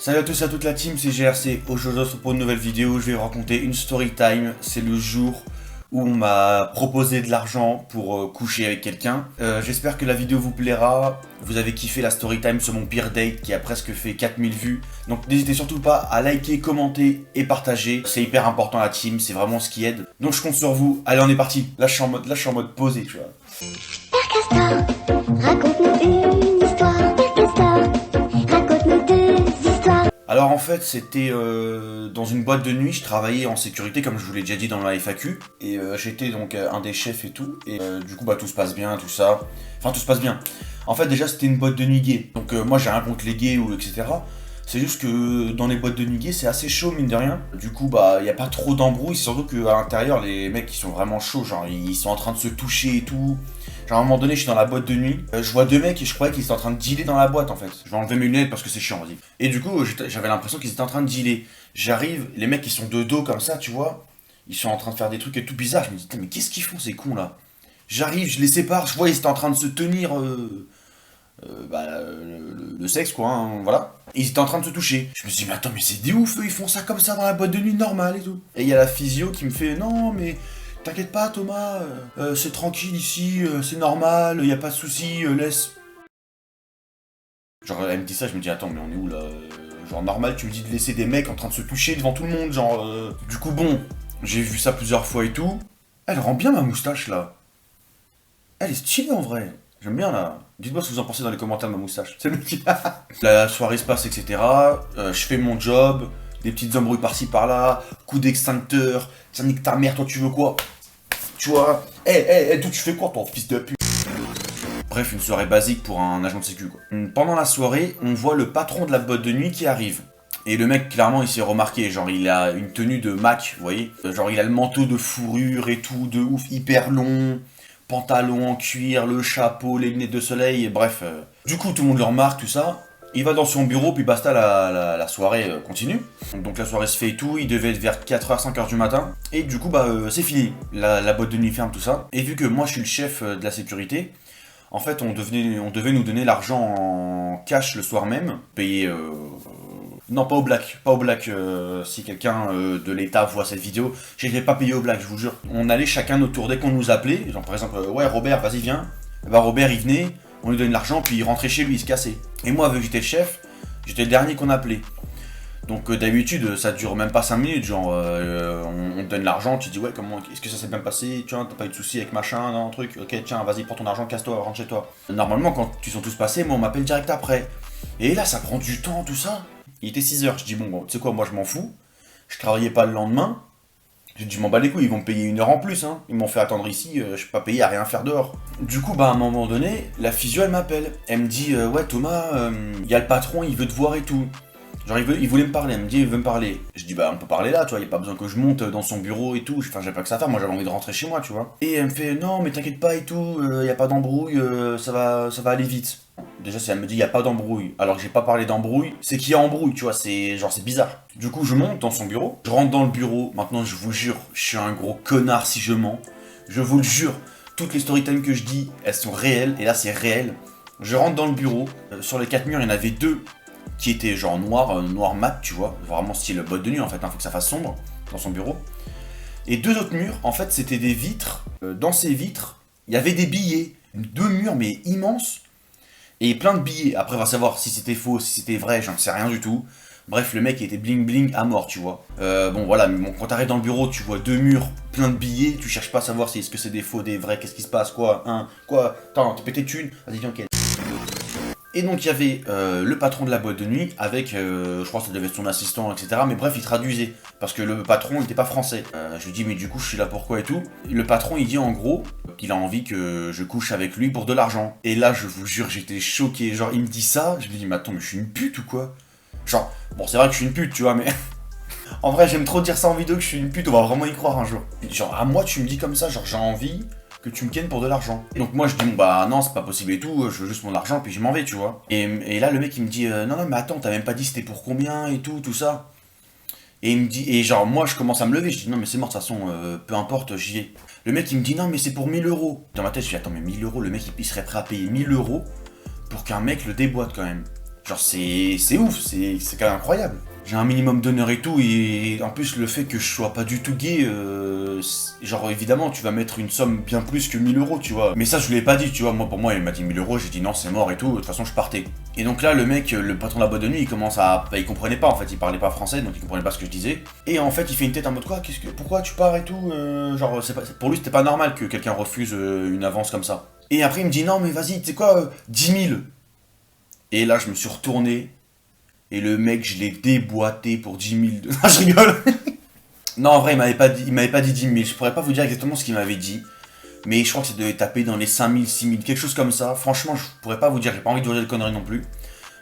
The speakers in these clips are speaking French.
Salut à tous et à toute la team, c'est GRC. Aujourd'hui on se retrouve pour une nouvelle vidéo, je vais vous raconter une story time. C'est le jour où on m'a proposé de l'argent pour coucher avec quelqu'un. J'espère que la vidéo vous plaira. Vous avez kiffé la story time sur mon pire date qui a presque fait 4000 vues. Donc n'hésitez surtout pas à liker, commenter et partager. C'est hyper important la team, c'est vraiment ce qui aide. Donc je compte sur vous. Allez, on est parti. Là je suis en mode posé, tu vois. Père Castor, raconte-nous une histoire. Père Castor, raconte-nous deux histoires. Alors en fait c'était dans une boîte de nuit, je travaillais en sécurité comme je vous l'ai déjà dit dans la FAQ. Et j'étais donc un des chefs et tout. Et du coup bah tout se passe bien, tout ça. Enfin tout se passe bien. En fait déjà c'était une boîte de nuit gay. Donc moi j'ai rien contre les gays ou etc. C'est juste que dans les boîtes de nuit gay c'est assez chaud mine de rien. Du coup bah y a pas trop d'embrouilles, c'est surtout qu'à l'intérieur les mecs ils sont vraiment chauds, genre ils sont en train de se toucher et tout. Genre à un moment donné je suis dans la boîte de nuit, je vois deux mecs et je croyais qu'ils étaient en train de dealer dans la boîte en fait. Je vais enlever mes lunettes parce que c'est chiant, vas-y. Et du coup j'avais l'impression qu'ils étaient en train de dealer. J'arrive, les mecs ils sont de dos comme ça tu vois. Ils sont en train de faire des trucs et tout bizarres. Je me dis mais qu'est-ce qu'ils font ces cons là. J'arrive, je les sépare, je vois ils étaient en train de se tenir le sexe quoi, hein, voilà. Et ils étaient en train de se toucher. Je me suis dit mais attends mais c'est des ouf, eux, ils font ça comme ça dans la boîte de nuit normale et tout. Et il y a la physio qui me fait non mais t'inquiète pas Thomas, c'est tranquille ici, c'est normal, y a pas de souci, laisse. Genre elle me dit ça, je me dis attends mais on est où là, genre normal tu me dis de laisser des mecs en train de se toucher devant tout le monde, genre Du coup bon, j'ai vu ça plusieurs fois et tout. Elle rend bien ma moustache là. Elle est stylée en vrai. J'aime bien là. Dites-moi ce que vous en pensez dans les commentaires de ma moustache. C'est le qui. La soirée se passe, etc. Je fais mon job, des petites embrouilles par-ci par-là, coup d'extincteur, ça nique ta mère, toi tu veux quoi? Tu vois? Toi tu fais quoi ton fils de pute? Bref, une soirée basique pour un agent de sécu quoi. Pendant la soirée, on voit le patron de la boîte de nuit qui arrive. Et le mec, clairement, il s'est remarqué, genre il a une tenue de Mac, vous voyez? Genre il a le manteau de fourrure et tout, de ouf, hyper long. Pantalon en cuir, le chapeau, les lunettes de soleil, et bref. Du coup, tout le monde le remarque, tout ça. Il va dans son bureau, puis basta, la soirée continue. Donc la soirée se fait et tout, il devait être vers 4h, 5h du matin. Et du coup, bah c'est fini. La boîte de nuit ferme, tout ça. Et vu que moi, je suis le chef de la sécurité, en fait, on devait nous donner l'argent en cash le soir même. Payer... Non, pas au black, si quelqu'un de l'État voit cette vidéo, je ne vais pas payer au black, je vous jure. On allait chacun notre tour, dès qu'on nous appelait, genre par exemple, ouais Robert, vas-y viens. Bah Robert il venait, on lui donnait l'argent, puis il rentrait chez lui, il se cassait. Et moi, vu que j'étais le chef, j'étais le dernier qu'on appelait. Donc d'habitude, ça dure même pas 5 minutes, genre on te donne l'argent, tu dis ouais comment, est-ce que ça s'est bien passé, tu vois, t'as pas eu de soucis avec machin, non, truc, ok tiens, vas-y prends ton argent, casse-toi, rentre chez toi. Normalement quand ils sont tous passés, moi on m'appelle direct après. Et là ça prend du temps, tout ça. Il était 6h, je dis bon, tu sais quoi, moi je m'en fous. Je travaillais pas le lendemain. J'ai dit je m'en bats les couilles, ils vont me payer 1 heure en plus, hein. Ils m'ont fait attendre ici, je suis pas payé à rien faire dehors. Du coup, bah à un moment donné, la physio elle m'appelle. Elle me dit ouais Thomas, y a le patron, il veut te voir et tout. Genre il voulait me parler, elle me dit il veut me parler. Je dis bah on peut parler là, tu vois, y a pas besoin que je monte dans son bureau et tout. Enfin j'ai pas que ça à faire, moi j'avais envie de rentrer chez moi, tu vois. Et elle me fait non mais t'inquiète pas et tout, y a pas d'embrouille, ça va aller vite. Déjà si elle me dit y a pas d'embrouille, alors que j'ai pas parlé d'embrouille, c'est qu'il y a embrouille, tu vois, c'est genre c'est bizarre. Du coup je monte dans son bureau, je rentre dans le bureau, maintenant je vous jure, je suis un gros connard si je mens. Je vous le jure, toutes les storytime que je dis, elles sont réelles, et là c'est réel. Je rentre dans le bureau, sur les 4 murs il y en avait 2 qui étaient genre noir mat, tu vois, vraiment style boîte de nuit en fait, hein, faut que ça fasse sombre dans son bureau. Et 2 autres murs, en fait c'était des vitres, dans ces vitres, il y avait des billets, 2 murs mais immenses. Et plein de billets, après on va savoir si c'était faux, si c'était vrai, j'en sais rien du tout. Bref, le mec était bling bling à mort, tu vois. Bon voilà, mais bon, quand t'arrives dans le bureau, tu vois 2 murs, plein de billets, tu cherches pas à savoir si est-ce que c'est des faux, des vrais, qu'est-ce qui se passe, quoi, hein, quoi, attends, t'es pété de thunes, vas-y viens, enquête. Et donc il y avait le patron de la boîte de nuit avec, je crois que ça devait être son assistant, etc. Mais bref, il traduisait, parce que le patron n'était pas français. Je lui dis mais du coup je suis là pourquoi et tout. Le patron il dit en gros qu'il a envie que je couche avec lui pour de l'argent. Et là je vous jure j'étais choqué, genre il me dit ça, je me dis mais attends mais je suis une pute ou quoi? Genre, bon c'est vrai que je suis une pute tu vois mais... En vrai j'aime trop dire ça en vidéo que je suis une pute, on va vraiment y croire un jour. Genre à moi tu me dis comme ça, genre j'ai envie... que tu me kennes pour de l'argent. Donc moi je dis bon bah non c'est pas possible et tout, je veux juste mon argent puis je m'en vais tu vois. Et là le mec il me dit non mais attends t'as même pas dit c'était pour combien et tout ça. Et il me dit, et genre moi je commence à me lever, je dis non mais c'est mort de toute façon, peu importe j'y vais. Le mec il me dit non mais c'est pour 1000 euros. Dans ma tête je dis attends mais 1000 euros, le mec il serait prêt à payer 1000 euros pour qu'un mec le déboîte quand même. Genre c'est ouf, c'est quand même incroyable. J'ai un minimum d'honneur et tout, et en plus le fait que je sois pas du tout gay, genre évidemment tu vas mettre une somme bien plus que 1000 €, tu vois. Mais ça je lui ai pas dit, tu vois, moi pour moi il m'a dit 1000 €, j'ai dit non c'est mort et tout, de toute façon je partais. Et donc là le mec, le patron de la boîte de nuit, il commence à... Bah, il comprenait pas en fait, il parlait pas français, donc il comprenait pas ce que je disais. Et en fait il fait une tête en mode quoi, pourquoi tu pars et tout, genre pour lui c'était pas normal que quelqu'un refuse une avance comme ça. Et après il me dit non mais vas-y, tu sais quoi, 10 000. Et là je me suis retourné. Et le mec, je l'ai déboîté pour 10 000. Non, je rigole. Non, en vrai, il m'avait pas dit 10 000. Je pourrais pas vous dire exactement ce qu'il m'avait dit. Mais je crois que ça devait taper dans les 5 000, 6 000, quelque chose comme ça. Franchement, je pourrais pas vous dire. J'ai pas envie de vous dire de conneries non plus.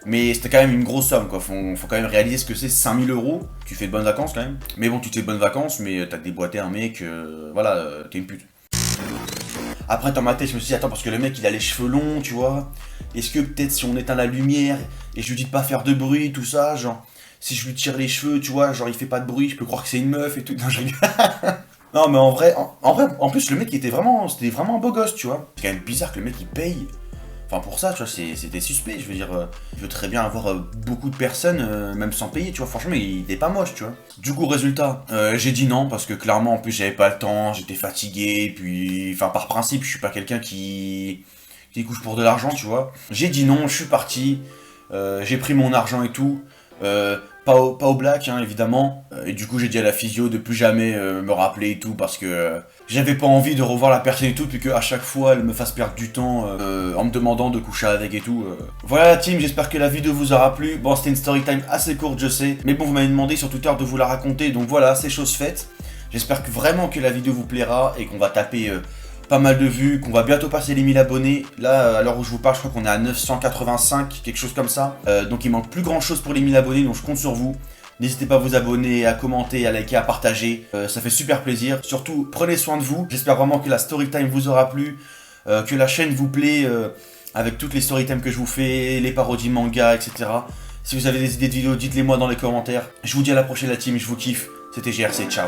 Mais c'était quand même une grosse somme, quoi. Faut quand même réaliser ce que c'est, 5 000 €. Tu fais de bonnes vacances, quand même. Mais bon, tu fais de bonnes vacances, mais t'as déboîté un mec. Voilà, t'es une pute. Après, dans ma tête, je me suis dit, attends, parce que le mec, il a les cheveux longs, tu vois. Est-ce que peut-être si on éteint la lumière et je lui dis de pas faire de bruit, tout ça, genre, si je lui tire les cheveux, tu vois, genre, il fait pas de bruit, je peux croire que c'est une meuf et tout. Non, je rigole. Non, mais en vrai, en plus, le mec, c'était vraiment un beau gosse, tu vois. C'est quand même bizarre que le mec, il paye. Enfin, pour ça, tu vois, c'était suspect. Je veux dire, il veut très bien avoir beaucoup de personnes, même sans payer, tu vois. Franchement, il est pas moche, tu vois. Du coup, résultat, j'ai dit non, parce que clairement, en plus, j'avais pas le temps, j'étais fatigué, puis, enfin, par principe, je suis pas quelqu'un qui couche pour de l'argent, tu vois. J'ai dit non, je suis parti, j'ai pris mon argent et tout. Pas au black, hein, évidemment. Et du coup, j'ai dit à la physio de plus jamais me rappeler et tout, parce que j'avais pas envie de revoir la personne et tout, puis qu'à chaque fois, elle me fasse perdre du temps en me demandant de coucher avec et tout. Voilà la team, j'espère que la vidéo vous aura plu. Bon, c'était une story time assez courte, je sais. Mais bon, vous m'avez demandé sur Twitter de vous la raconter, donc voilà, c'est chose faite. J'espère que vraiment que la vidéo vous plaira et qu'on va taper... pas mal de vues, qu'on va bientôt passer les 1000 abonnés. Là, à l'heure où je vous parle, je crois qu'on est à 985, quelque chose comme ça. Donc il manque plus grand chose pour les 1000 abonnés, donc je compte sur vous. N'hésitez pas à vous abonner, à commenter, à liker, à partager. Ça fait super plaisir. Surtout, prenez soin de vous. J'espère vraiment que la storytime vous aura plu, que la chaîne vous plaît, avec toutes les storytimes que je vous fais, les parodies manga, etc. Si vous avez des idées de vidéos, dites-les moi dans les commentaires. Je vous dis à la prochaine la team, je vous kiffe. C'était GRC, ciao.